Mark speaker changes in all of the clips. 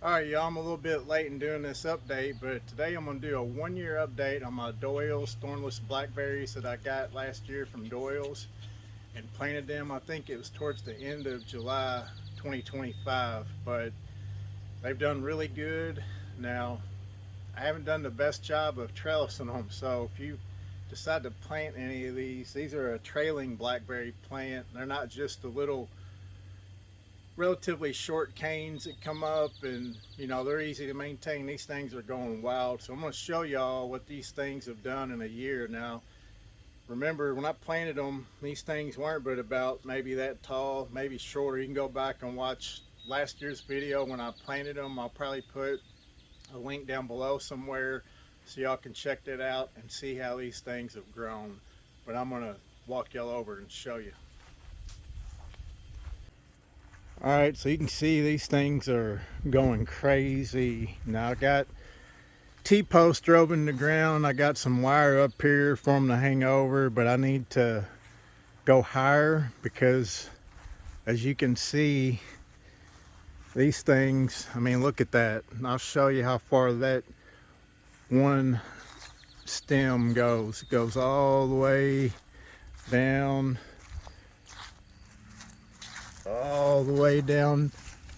Speaker 1: Alright y'all, I'm a little bit late in doing this update, but today I'm going to do a 1 year update on my Doyle's Thornless Blackberries that I got last year from Doyle's and planted them. I think it was towards the end of July 2025, but they've done really good. Now, I haven't done the best job of trellising them, so if you decide to plant any of these are a trailing blackberry plant. They're not just the little relatively short canes that come up, and they're easy to maintain. These things are going wild, so I'm going to show y'all what these things have done in a year. Now remember, when I planted them, these things weren't but about maybe that tall, maybe shorter. You can go back and watch last year's video when I planted them. I'll probably put a link down below somewhere so y'all can check that out and see how these things have grown. But I'm going to walk y'all over and show you. Alright, so you can see these things are going crazy. Now I got T-posts drove in the ground. I got some wire up here for them to hang over, but I need to go higher because, as you can see, these things, I mean, look at that. And I'll show you how far that one stem goes. It goes all the way down, all the way down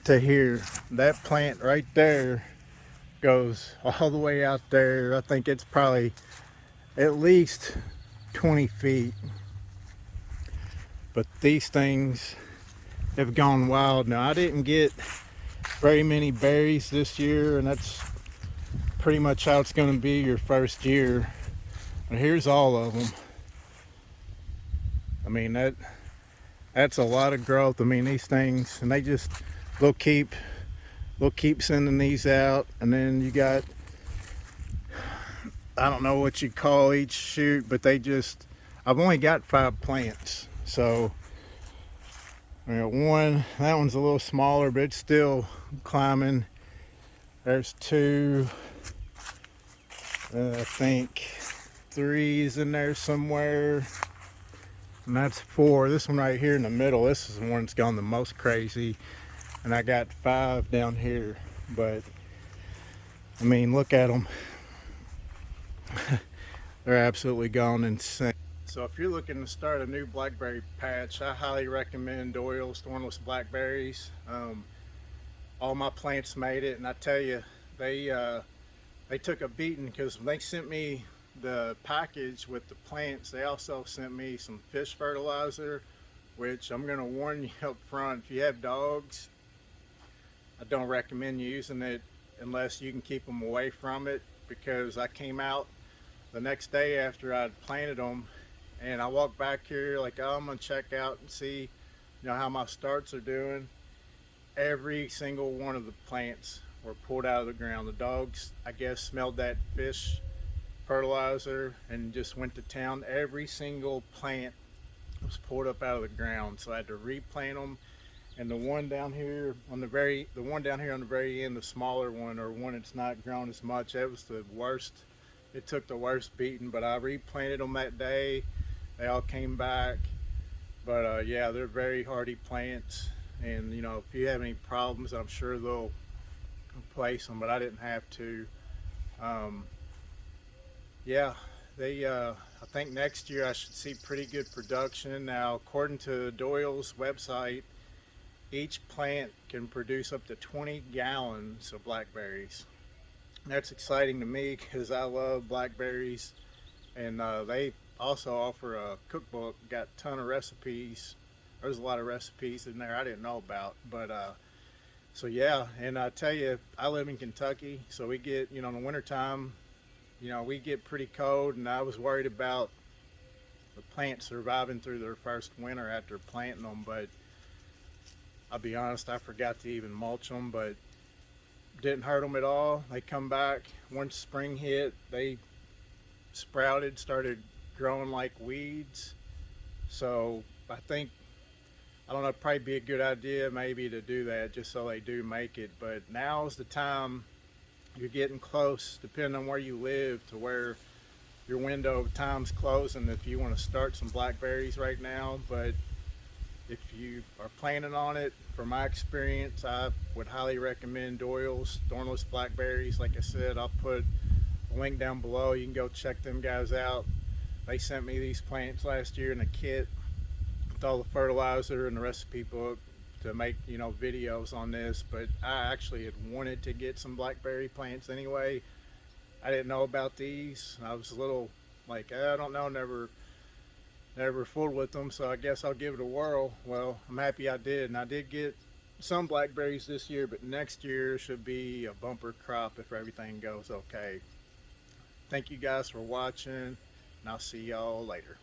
Speaker 1: to here. That plant right there goes all the way out there. I think it's probably at least 20 feet. But these things have gone wild. Now I didn't get very many berries this year, and that's pretty much how it's going to be your first year. But here's all of them. I mean, that's a lot of growth. I mean, these things, and they'll keep sending these out. And then you got, I don't know what you call each shoot, but I've only got 5 plants. So that one's a little smaller, but it's still climbing. There's 2, I think 3 is in there somewhere. And that's 4. This one right here in the middle, this is the one that's gone the most crazy. And I got 5 down here. But I mean, look at them. They're absolutely gone insane. So if you're looking to start a new blackberry patch, I highly recommend Doyle's Thornless Blackberries. All my plants made it, and I tell you, they took a beating, because when they sent me the package with the plants, they also sent me some fish fertilizer, which I'm going to warn you up front, if you have dogs, I don't recommend using it unless you can keep them away from it, because I came out the next day after I'd planted them, and I walked back here like, oh, I'm going to check out and see how my starts are doing. Every single one of the plants were pulled out of the ground. The dogs, I guess, smelled that fish fertilizer and just went to town. Every single plant was pulled up out of the ground, so I had to replant them. And the one down here on the very end, the smaller one, or one that's not grown as much, that was the worst. It took the worst beating, but I replanted them that day. They all came back. But yeah, they're very hardy plants, and if you have any problems, I'm sure they'll replace them, but I didn't have to. Yeah, I think next year I should see pretty good production. Now, according to Doyle's website, each plant can produce up to 20 gallons of blackberries. That's exciting to me because I love blackberries, and they also offer a cookbook, got a ton of recipes. There's a lot of recipes in there I didn't know about, but so yeah. And I tell you, I live in Kentucky, so we get, in the wintertime, we get pretty cold, and I was worried about the plants surviving through their first winter after planting them, but I'll be honest, I forgot to even mulch them, but didn't hurt them at all. They come back once spring hit. They sprouted, started growing like weeds. So I think, I don't know, it'd probably be a good idea maybe to do that just so they do make it. But now's the time. You're getting close, depending on where you live, to where your window of time's closing if you want to start some blackberries right now. But If you are planning on it, from my experience, I would highly recommend Doyle's Thornless Blackberries. Like I said, I'll put a link down below. You can go check them guys out. They sent me these plants last year in a kit with all the fertilizer and the recipe book to make, you know, videos on this. But I actually had wanted to get some blackberry plants anyway. I didn't know about these. I was a little like, I don't know, never fooled with them, so I guess I'll give it a whirl. Well, I'm happy I did, and I did get some blackberries this year, but next year should be a bumper crop if everything goes okay. Thank you guys for watching, and I'll see y'all later.